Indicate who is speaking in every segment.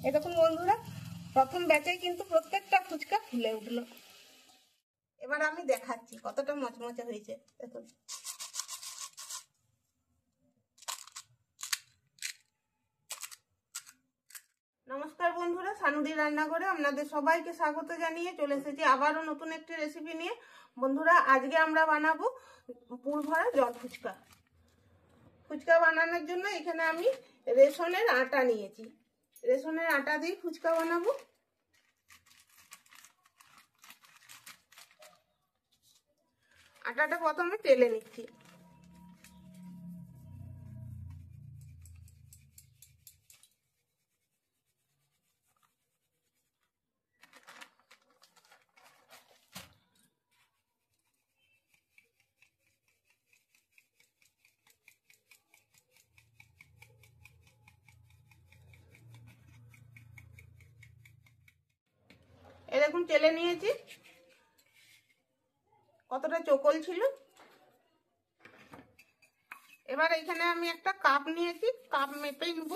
Speaker 1: এই দেখুন বন্ধুরা, প্রথম ব্যাচেই কিন্তু প্রত্যেকটা ফুচকা ফুলে উঠলো। এবার আমি দেখাচ্ছি কতটা মচমচে হয়েছে। দেখুন, নমস্কার বন্ধুরা, সানুদি রান্নাঘরে আপনাদের সবাইকে স্বাগত জানিয়ে চলে এসেছি আবারও নতুন একটি রেসিপি নিয়ে। বন্ধুরা, আজকে আমরা বানাবো পুর ভরা জল ফুচকা। ফুচকা বানানোর জন্য এখানে আমি রেশনের আটা নিয়েছি। রেশনের আটা দিয়ে ফুচকা বানাবো। আটাটা প্রথমে তেলে নিচ্ছি। এই দেখুন তেলে নিয়েছি, কতটা চোকল ছিল। এবার এখানে আমি একটা কাপ নিয়েছি, কাপ মেপে নেব।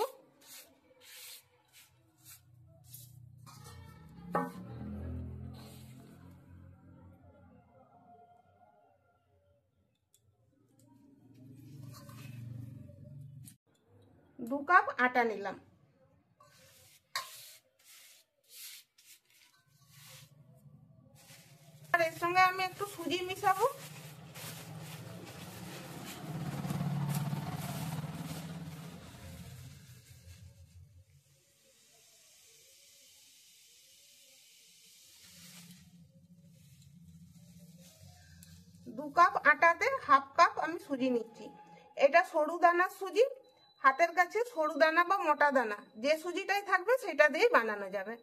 Speaker 1: দু কাপ আটা নিলাম। আর এর সঙ্গে আমি একটু সুজি মিশাবো। দু কাপ আটাতে হাফ কাপ আমি সুজি নিচ্ছি। এটা সরু দানার সুজি, হাতের কাছে সরু দানা বা মোটা দানা যে সুজিটাই থাকবে সেটা দিয়ে বানানো যাবে।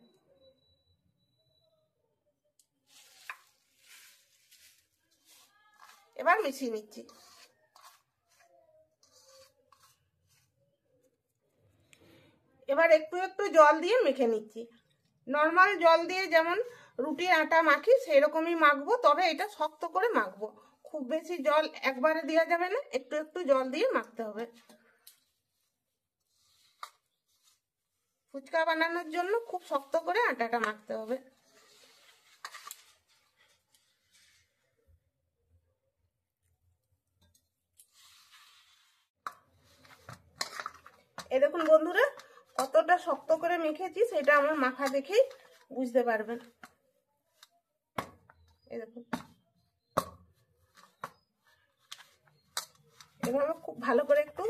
Speaker 1: এবার মিশিয়ে নিচ্ছি। এবার একটু একটু জল দিয়ে মেখে নিচ্ছি। নর্মাল জল দিয়ে যেমন রুটির আটা মাখি সেই রকমই মাখবো, তবে এটা শক্ত করে মাখবো। খুব বেশি জল একবারে দেওয়া যাবে না, একটু একটু জল দিয়ে মাখতে হবে। ফুচকা বানানোর জন্য খুব শক্ত করে আটাটা মাখতে হবে। এই দেখুন বন্ধুরা, কতটা শক্ত করে মেখেছি সেটা আমার মাখা দেখেই বুঝতে পারবেন। এই দেখুন, এভাবে খুব ভালো করে একটু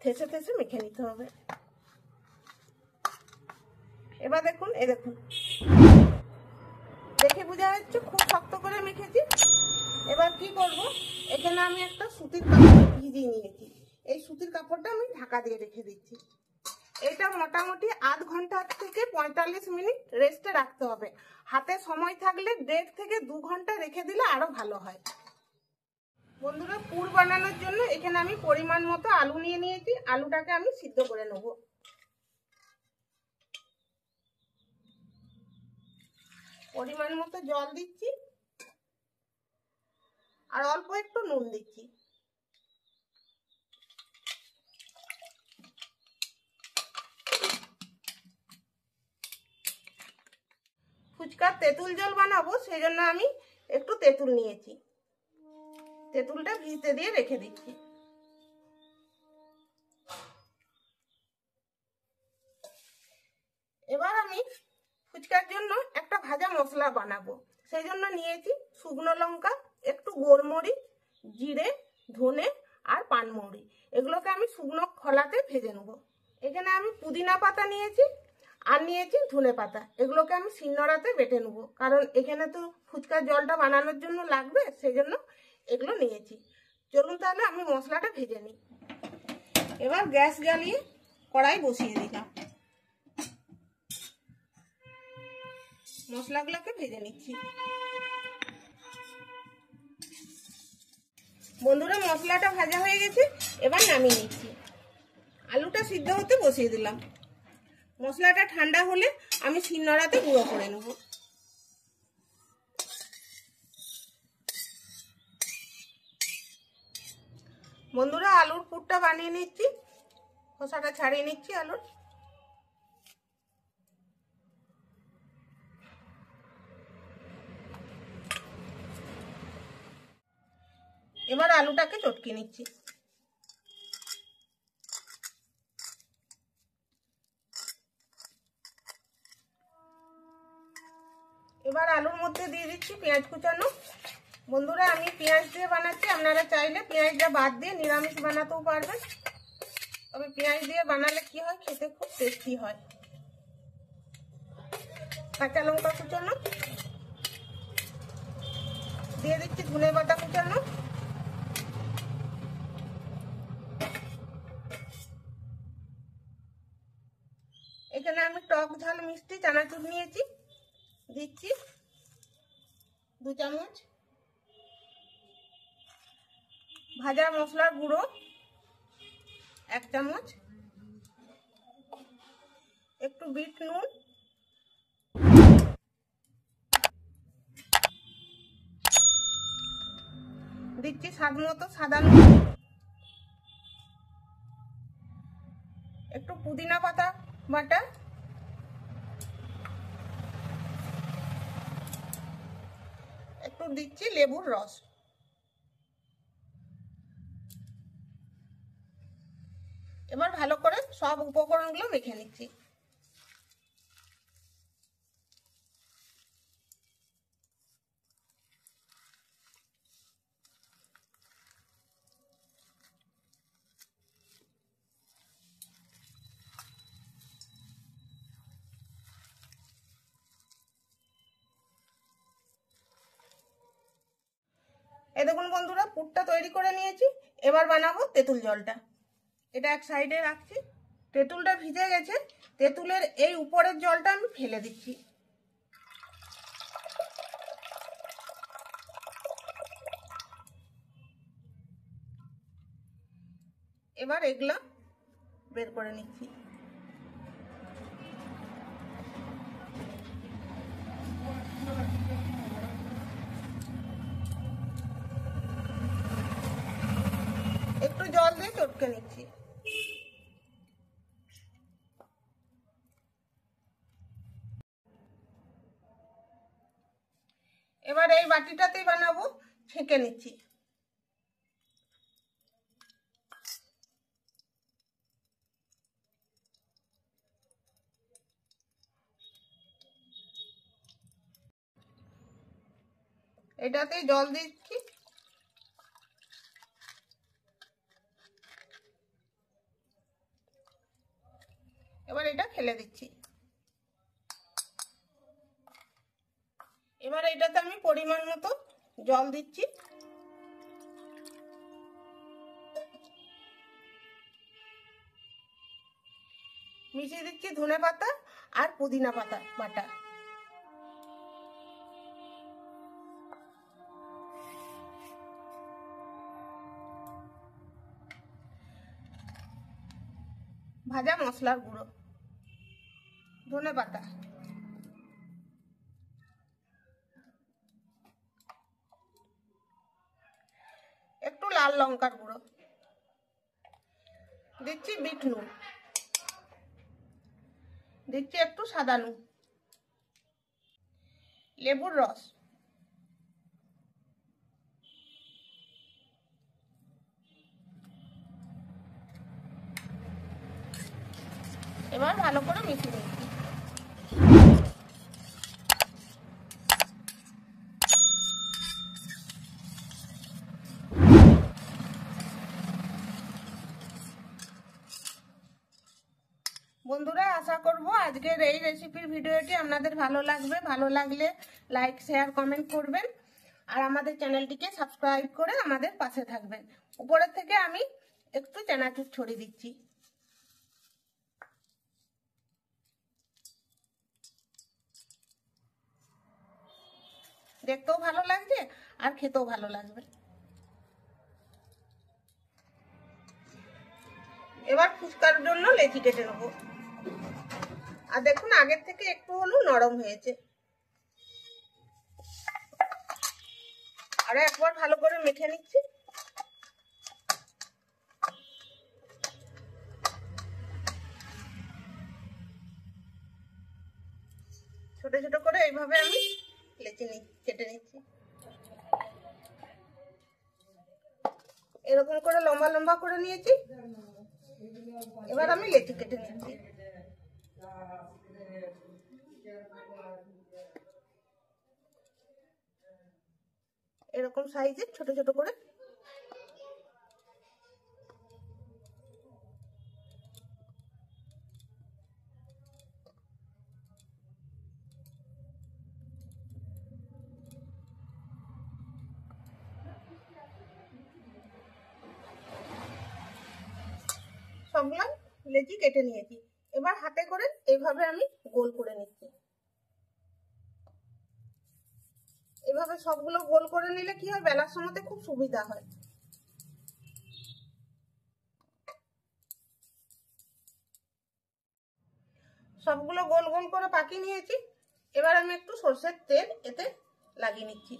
Speaker 1: থেসে থেসে মেখে নিতে হবে। এবার দেখুন, এই দেখুন দেখে বোঝা যাচ্ছে খুব শক্ত করে মেখেছি। এবার কি করব, এখানে আমি একটা সুতির কাপড় ভিজিয়ে নিয়েছি। এই সুতির কাপড়টা আমি ঢাকা দিয়ে রেখে দিচ্ছি। এটা মোটামুটি আধ ঘন্টা থেকে 45 মিনিট রেস্টে রাখতে হবে। হাতে সময় থাকলে 1.5 থেকে 2 ঘন্টা রেখে দিলে আরো ভালো হয়। বন্ধুরা, পুর বানানোর জন্য এখানে আমি পরিমাণ মতো আলু নিয়ে নিয়েছি। আলুটাকে আমি সিদ্ধ করে নেব। পরিমাণ মতো জল দিচ্ছি আর অল্প একটু নুন দিচ্ছি। ফুচকার তেঁতুল জল বানাবো, সেই জন্য আমি একটু তেঁতুল নিয়েছি। তেঁতুলটা ভিজতে দিয়ে রেখে দিচ্ছি। এবার আমি ফুচকার জন্য একটা ভাজা মশলা বানাবো, সেই জন্য নিয়েছি শুকনো লঙ্কা, একটু গোলমরিচ, জিরে, ধনে আর পানমৌরি। এগুলোকে আমি শুকনো খোলাতে ভেজে নেবো। এখানে আমি পুদিনা পাতা নিয়েছি আর নিয়েছি ধনে পাতা। এগুলোকে আমি শিলনোড়াতে বেটে নেবো, কারণ এখানে তো ফুচকার জলটা বানানোর জন্য লাগবে, সেই জন্য এগুলো নিয়েছি। চলুন তাহলে আমি মশলাটা ভেজে নিই। এবার গ্যাস জ্বালিয়ে কড়াই বসিয়ে দিলাম। মশলাগুলোকে ভেজে নিচ্ছি। বন্ধুরা, মশলাটা ভাজা হয়ে গেছে, এবার নামিয়ে নিচ্ছি। আলুটা সিদ্ধ হতে বসিয়ে দিলাম। মশলাটা ঠান্ডা হলে আমি শিলনোড়াতে গুঁড়ো করে নেব। বন্ধুরা, আলুর পুরটা বানিয়ে নিচ্ছি। খোসাটা ছাড়িয়ে নিচ্ছি আলুর। এবার আলুটাকে চটকে নিচ্ছি। এবার আলুর মধ্যে দিয়ে দিচ্ছি পেঁয়াজ কুচানো। বন্ধুরা, আমি পেঁয়াজ দিয়ে বানাচ্ছি, আপনারা চাইলে পেঁয়াজটা বাদ দিয়ে নিরামিষ বানাতেও পারবেন, তবে পেঁয়াজ দিয়ে বানালে কি হয়, খেতে খুব টেস্টি হয়। কাঁচা লঙ্কা কুচানো দিয়ে দিচ্ছি, ধনে পাতা কুচানো, এখানে আমি টক ঝাল মিষ্টি চানাচুর নিয়েছি, দিচ্ছি 2 চামচ, ভাজা মশলার গুঁড়ো 1 চামচ, একটু বিট নুন, দিচ্ছি স্বাদ মতো সাদা নুন, একটু পুদিনা পাতা বাটা, একটু দিচ্ছি লেবুর রস। এবার ভালো করে সব উপকরণগুলো মেখে নিচ্ছি। এই দেখুন বন্ধুরা, পুরটা তৈরি করে নিয়েছি। এবার বানাবো তেঁতুল জলটা। এটা এক সাইডে রাখছি। তেঁতুলটা ভিজে গেছে, তেঁতুলের এই উপরের জলটা আমি ফেলে দিচ্ছি। এবার এগুলা বের করে নিচ্ছি। একটু জল দিয়ে চটকে নিচ্ছি। এবার এই বাটিটাতেই বানাবো, ছেঁকে নিচ্ছি। এটাতেই জল দিচ্ছি। এবার এটা ফেলে দিচ্ছি। এবার এটাতে আমি পরিমাণ মতো জল দিচ্ছি। মিশিয়ে দিচ্ছি ধনে পাতা আর পুদিনা পাতা বাটা। ভাজা মশলার গুঁড়ো, ধনে পাতা, একটু লাল লঙ্কার গুঁড়ো, দিচ্ছি বিট নুন, দিচ্ছি একটু সাদা নুন, লেবুর রস, এবার ভালো করে মিশিয়ে নিচ্ছি। বন্ধুরা, আশা করব আজকের এই রেসিপির ভিডিওটি আপনাদের ভালো লাগবে। ভালো লাগলে লাইক, শেয়ার, কমেন্ট করবেন আর আমাদের চ্যানেলটিকে সাবস্ক্রাইব করে আমাদের পাশে থাকবেন। উপরের থেকে আমি একটু চানাচুর ছড়িয়ে দিচ্ছি। দেখতেও ভালো লাগছে আর খেতেও ভালো লাগবে। এবার ফুচকার জন্য লেচি কেটে নেবো। আর দেখুন, আগের থেকে একটু হলেও নরম হয়েছে। আরো একবার ভালো করে মেখে নিচ্ছি। ছোট ছোট করে এইভাবে আমি লেচি কেটে নিচ্ছি। এরকম করে লম্বা লম্বা করে নিয়েছি। এবার আমি লেচি কেটে নিচ্ছি। এরকম সাইজে ছোট ছোট করে। সবগুলো লেচি কেটে নিয়েছি। এবার হাতে করে এইভাবে আমি গোল করে নিচ্ছি। এভাবে সবগুলো গোল করে নিলে কি হয়, বেলার সময়তে খুব সুবিধা হয়। সবগুলো গোল গোল করে পাকিয়ে নিয়েছি। এবার আমি একটু সরষের তেল এতে লাগিয়ে নিচ্ছি।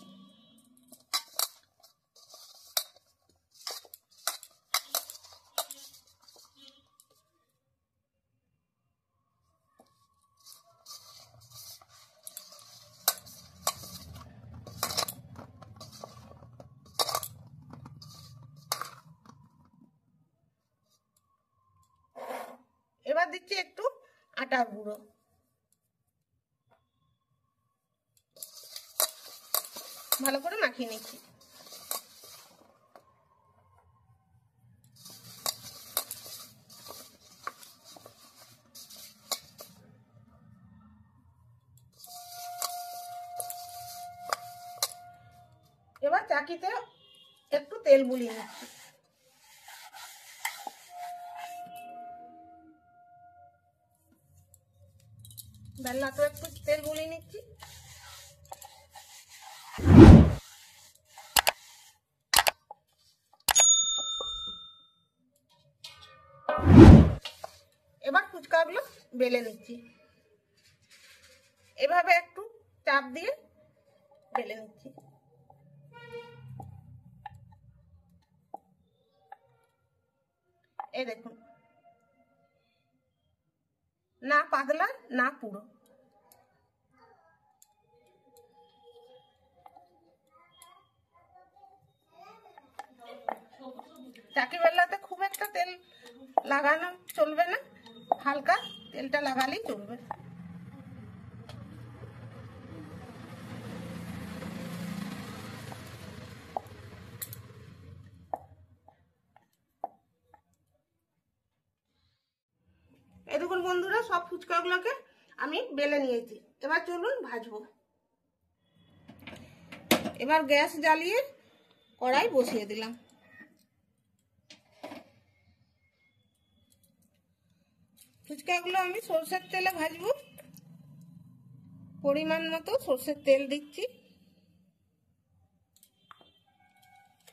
Speaker 1: এবার দিচ্ছি একটু আটার গুঁড়ো। ভালো করে মাখিয়ে নিচ্ছি। এবার চাকিতে একটু তেল বুলিয়ে নিচ্ছি। বেলনাতেও একটু তেল বুলিয়ে নিচ্ছি। এবার ফুচকাগুলো বেলে নিচ্ছি। এভাবে একটু চাপ দিয়ে বেলে নিচ্ছি। এই দেখুন, না পাতলা না পুরো। চাকি বেলনাতে খুব একটা তেল লাগানো চলবে না, হালকা তেলটা লাগালেই চলবে। এই দেখুন বন্ধুরা, সব ফুচকাগুলোকে আমি বেলে নিয়েছি। এবার চলুন ভাজবো। এবার গ্যাস জ্বালিয়ে কড়াই বসিয়ে দিলাম। ফুচকাগুলো আমি সরষের তেলে ভাজবো। পরিমাণ মতো সরষের তেল দিচ্ছি।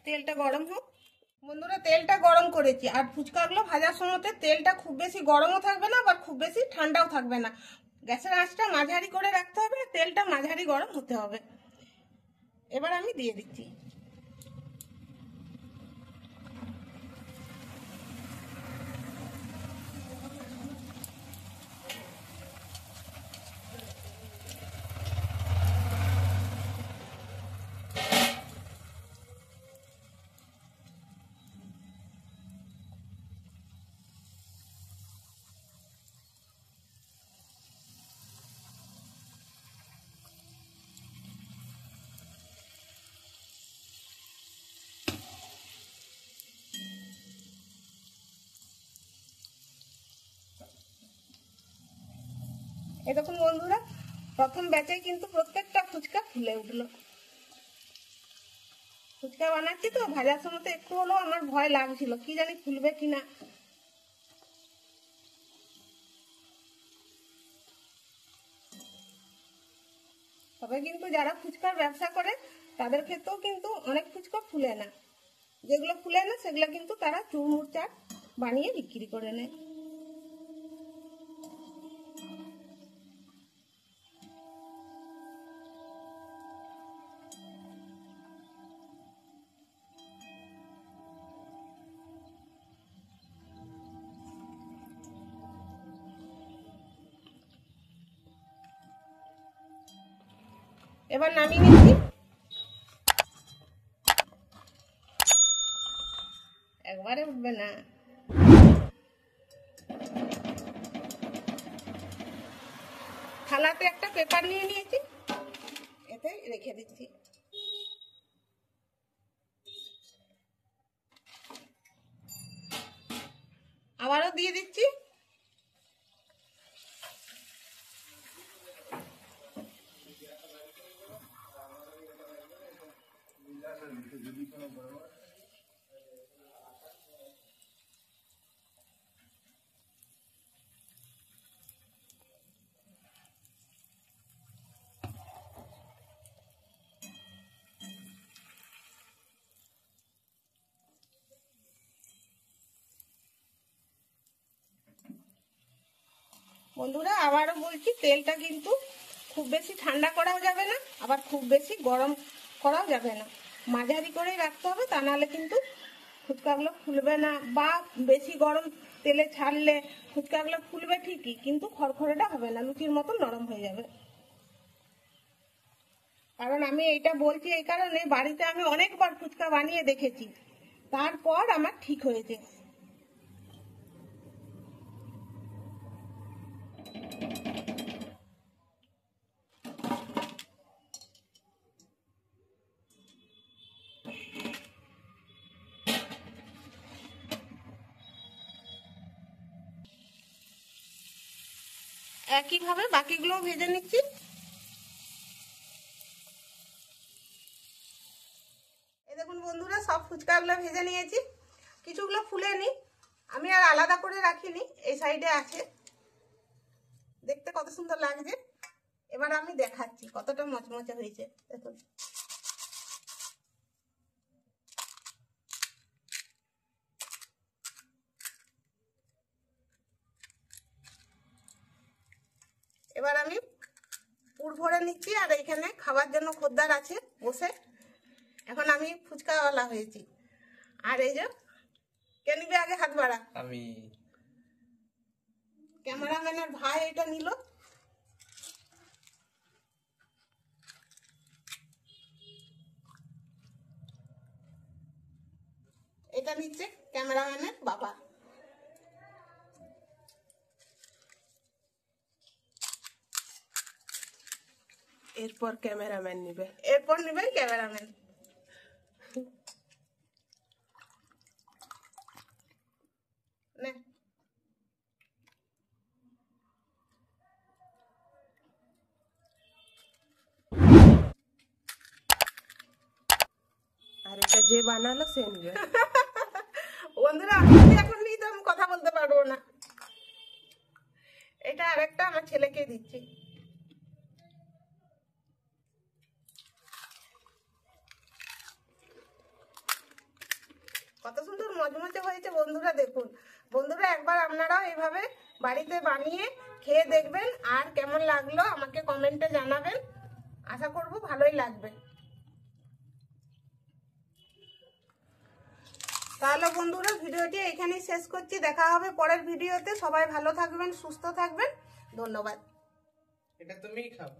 Speaker 1: তেলটা গরম হোক। বন্ধুরা, তেলটা গরম করেছি। আর ফুচকাগুলো ভাজার সময় তেলটা খুব বেশি গরমও থাকবে না, আবার খুব বেশি ঠান্ডাও থাকবে না। গ্যাসের আঁচটা মাঝারি করে রাখতে হবে, তেলটা মাঝারি গরম হতে হবে। এবার আমি দিয়ে দিচ্ছি। এই দেখুন বন্ধুরা, প্রথম ব্যাচে কিন্তু প্রত্যেকটা ফুচকা ফুলে উঠলো। ফুচকা বানাচ্ছি তো, ভাজার সময় একটু হলেও আমার ভয় লাগছিল, কি জানি ফুলবে কিনা। তবে কিন্তু যারা ফুচকার ব্যবসা করে তাদের ক্ষেত্রেও কিন্তু অনেক ফুচকা ফুলে না। যেগুলো ফুলে না সেগুলো কিন্তু তারা চুরমুর চাট বানিয়ে বিক্রি করে নেয়। এবার নামিয়ে নিচ্ছি। একবারে উঠবে না। থালাতে একটা পেপার নিয়ে নিয়েছি, এতে রেখে দিচ্ছি। আবারও দিয়ে দিচ্ছি। বন্ধুরা আবারও বলছি, তেলটা কিন্তু খুব বেশি ঠান্ডা করাও যাবে না, আবার খুব বেশি গরম করাও যাবে না, মাঝারি করেই রাখতে হবে। তা নাহলে কিন্তু ফুচকাগুলো ফুলবে না, বা বেশি গরম তেলে ছাড়লে ফুচকাগুলো ফুলবে ঠিকই, কিন্তু খড়খড়েটা হবে না, লুচির মতো নরম হয়ে যাবে। কারণ আমি এইটা বলছি এই কারণে, বাড়িতে আমি অনেকবার ফুচকা বানিয়ে দেখেছি, তারপর আমার ঠিক হয়েছে। একইভাবে বাকিগুলো ভেজে নিচ্ছি। এই দেখুন বন্ধুরা, সব ফুচকাগুলো ভেজে নিয়েছি, কিছুগুলো ফুলেনি, আমি আর আলাদা করে রাখিনি, এই সাইডে আছে, দেখতে কত সুন্দর লাগছে। এবার আমি দেখাচ্ছি কতটা মচমচে হয়েছে, দেখুন। এবার আমি পুর ভরে নিচ্ছি, আর এখানে খাবার জন্য খদ্দের আছে বসে। এখন আমি ফুচকাওয়ালা হয়েছি। আর এই যে, কে নিবে আগে হাত বাড়া?
Speaker 2: আমি।
Speaker 1: ক্যামেরাম্যানের ভাই এটা নিল। এটা নিচ্ছে ক্যামেরাম্যানের বাবা।
Speaker 2: এরপর ক্যামেরাম্যান নিবে।
Speaker 1: এরপর নিবে ক্যামেরাম্যান। নে।
Speaker 2: আর এটা যে বানালো সে নিবে।
Speaker 1: বন্ধুরা আমি যদি এখন নিই তো আমি কথা বলতে পারবো না। এটা আরেকটা আমার ছেলেকে দিচ্ছি। কত সুন্দর মচমচে হয়েছে বন্ধুরা, দেখুন। বন্ধুরা একবার আপনারাও এইভাবে বাড়িতে বানিয়ে খেয়ে দেখবেন, আর কেমন লাগলো আমাকে কমেন্টে জানাবেন। আশা করব ভালোই লাগবে। তাহলে বন্ধুরা ভিডিওটি এখানেই শেষ করছি, দেখা হবে পরের ভিডিওতে। সবাই ভালো থাকবেন, সুস্থ থাকবেন, ধন্যবাদ।
Speaker 2: এটা তুমিই খাও।